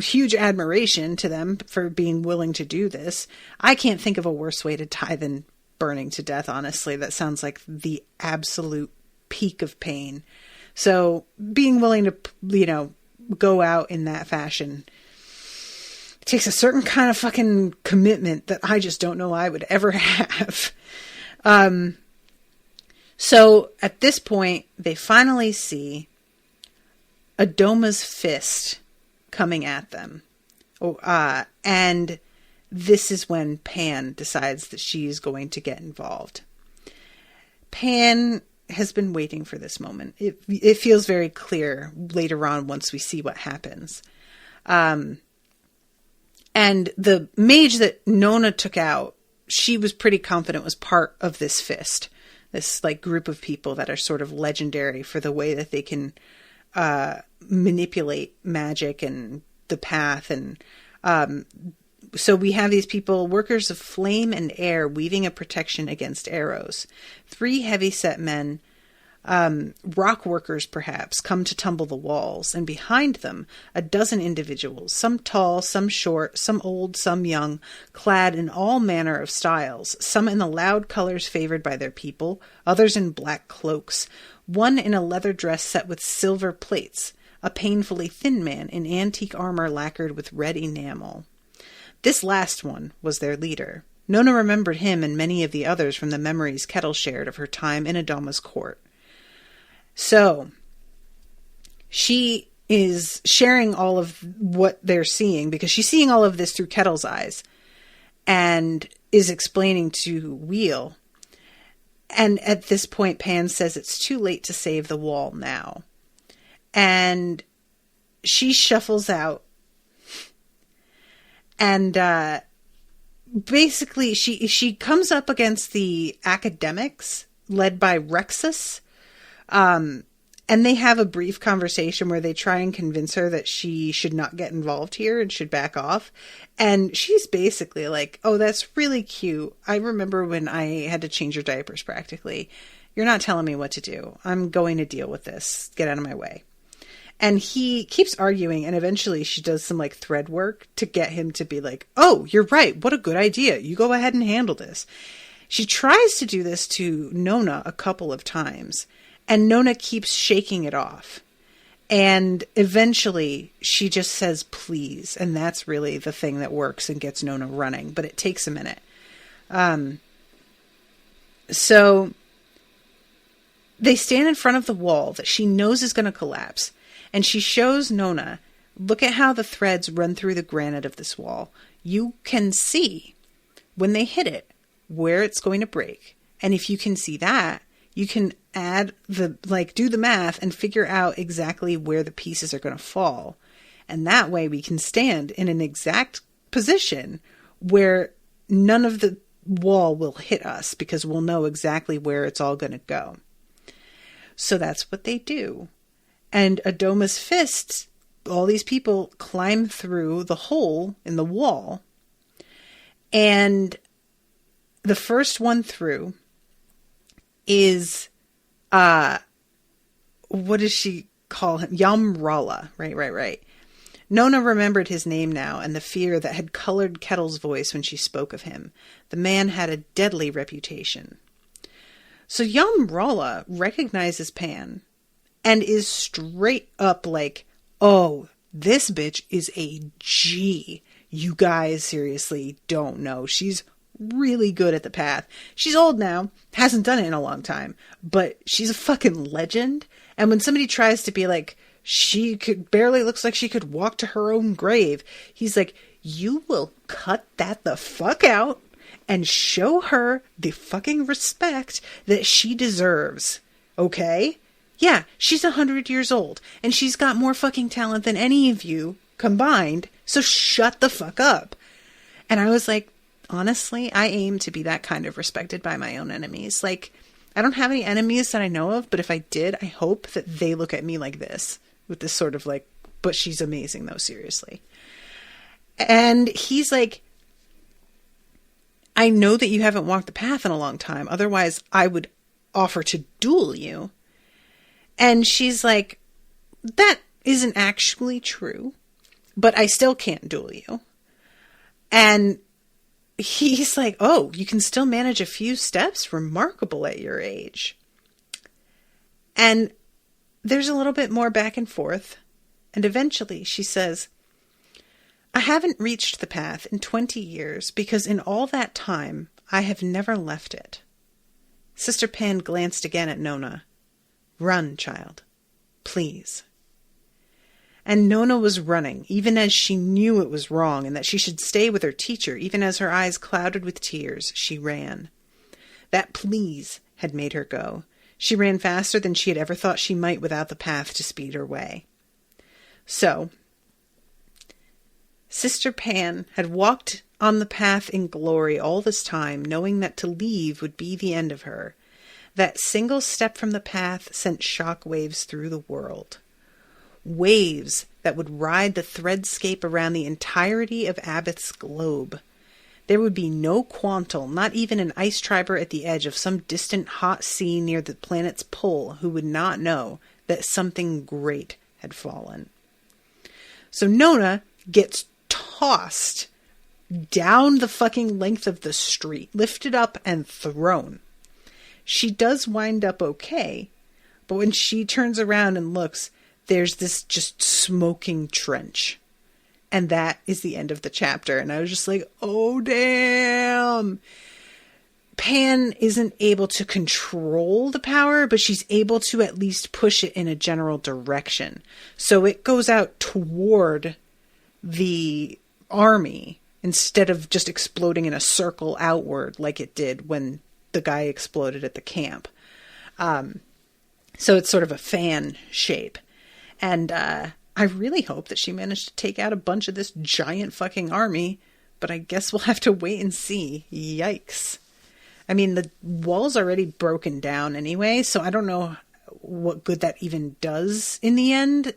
huge admiration to them for being willing to do this. I can't think of a worse way to die than burning to death, honestly. That sounds like the absolute peak of pain. So being willing to, you know, go out in that fashion, it takes a certain kind of fucking commitment that I just don't know I would ever have. So at this point, they finally see Adoma's fist coming at them. And this is when Pan decides that she is going to get involved. Pan has been waiting for this moment. It feels very clear later on once we see what happens. And the mage that Nona took out, she was pretty confident was part of this fist. This like group of people that are sort of legendary for the way that they can manipulate magic and the path. And so we have these people, workers of flame and air, weaving a protection against arrows. 3 heavy-set men, rock workers perhaps, come to tumble the walls, and behind them 12 individuals, some tall, some short, some old, some young, clad in all manner of styles, some in the loud colors favored by their people, others in black cloaks, one in a leather dress set with silver plates, a painfully thin man in antique armor lacquered with red enamel. This last one was their leader. Nona remembered him and many of the others from the memories Kettle shared of her time in Adoma's court. So, she is sharing all of what they're seeing, because she's seeing all of this through Kettle's eyes, and is explaining to Wheel. And at this point, Pan says it's too late to save the wall now. And she shuffles out. And basically, she comes up against the academics led by Rexus. And they have a brief conversation where they try and convince her that she should not get involved here and should back off. And she's basically like, oh, that's really cute. I remember when I had to change your diapers practically. You're not telling me what to do. I'm going to deal with this. Get out of my way. And he keeps arguing, and eventually she does some like thread work to get him to be like, oh, you're right. What a good idea. You go ahead and handle this. She tries to do this to Nona a couple of times, and Nona keeps shaking it off. And eventually she just says, please. And that's really the thing that works and gets Nona running, but it takes a minute. So they stand in front of the wall that she knows is going to collapse. And she shows Nona, look at how the threads run through the granite of this wall. You can see, when they hit it, where it's going to break. And if you can see that, you can do the math and figure out exactly where the pieces are going to fall. And that way we can stand in an exact position where none of the wall will hit us, because we'll know exactly where it's all going to go. So that's what they do. And Adoma's fists, all these people climb through the hole in the wall. And the first one through is, what does she call him? Yamrala. Right. Nona remembered his name now, and the fear that had colored Kettle's voice when she spoke of him. The man had a deadly reputation. So Yamrala recognizes Pan, and is straight up like, oh, this bitch is a G. You guys seriously don't know. She's really good at the path. She's old now, hasn't done it in a long time, but she's a fucking legend. And when somebody tries to be like, she barely looks like she could walk to her own grave, he's like, you will cut that the fuck out and show her the fucking respect that she deserves. Okay? Yeah, she's 100 years old, and she's got more fucking talent than any of you combined, so shut the fuck up. And I was like, honestly, I aim to be that kind of respected by my own enemies. Like, I don't have any enemies that I know of, but if I did, I hope that they look at me like this, with this sort of like, but she's amazing though, seriously. And he's like, I know that you haven't walked the path in a long time, otherwise I would offer to duel you. And she's like, that isn't actually true, but I still can't duel you. And he's like, oh, you can still manage a few steps? Remarkable at your age. And there's a little bit more back and forth. And eventually she says, I haven't reached the path in 20 years because in all that time, I have never left it. Sister Pan glanced again at Nona. Run, child. Please. And Nona was running, even as she knew it was wrong and that she should stay with her teacher. Even as her eyes clouded with tears, she ran. That please had made her go. She ran faster than she had ever thought she might without the path to speed her way. So, Sister Pan had walked on the path in glory all this time, knowing that to leave would be the end of her. That single step from the path sent shock waves through the world. Waves that would ride the threadscape around the entirety of Abbott's globe. There would be no Quantal, not even an ice triber at the edge of some distant hot sea near the planet's pole, who would not know that something great had fallen. So Nona gets tossed down the fucking length of the street, lifted up and thrown. She does wind up okay, but when she turns around and looks, there's this just smoking trench. And that is the end of the chapter. And I was just like, oh, damn. Pan isn't able to control the power, but she's able to at least push it in a general direction. So it goes out toward the army instead of just exploding in a circle outward like it did when the guy exploded at the camp. So it's sort of a fan shape. And I really hope that she managed to take out a bunch of this giant fucking army, but I guess we'll have to wait and see. Yikes. I mean, the wall's already broken down anyway, so I don't know what good that even does in the end,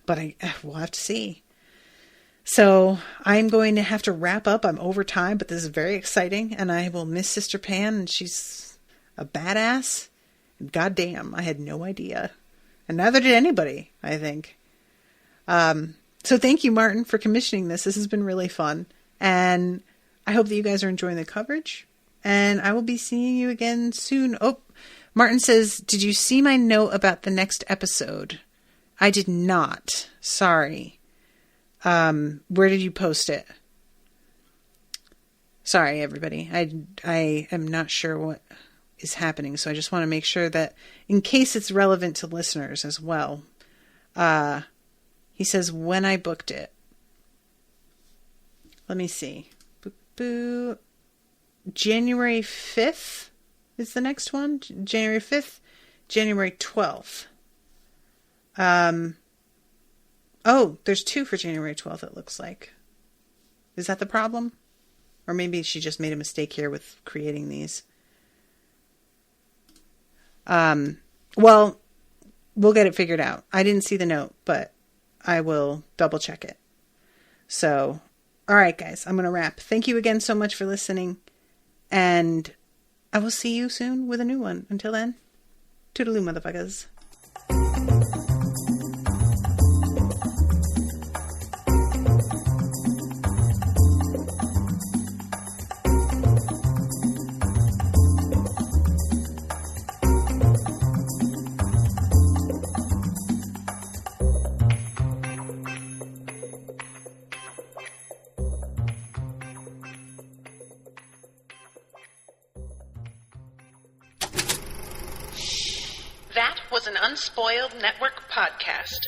but we'll have to see. So I'm going to have to wrap up. I'm over time, but this is very exciting, and I will miss Sister Pan, and she's a badass. Goddamn, I had no idea. And neither did anybody, I think. So thank you, Martin, for commissioning this. This has been really fun. And I hope that you guys are enjoying the coverage. And I will be seeing you again soon. Oh, Martin says, did you see my note about the next episode? I did not. Sorry. Where did you post it? Sorry, everybody. I am not sure what is happening. So I just want to make sure that in case it's relevant to listeners as well. He says, when I booked it. Let me see. Boo. January 5th is the next one. January 5th, January 12th. Oh, there's two for January 12th, it looks like. Is that the problem? Or maybe she just made a mistake here with creating these. Well, we'll get it figured out. I didn't see the note, but I will double check it. So, all right, guys, I'm going to wrap. Thank you again so much for listening. And I will see you soon with a new one. Until then, toodaloo, motherfuckers. That was an Unspoiled Network podcast.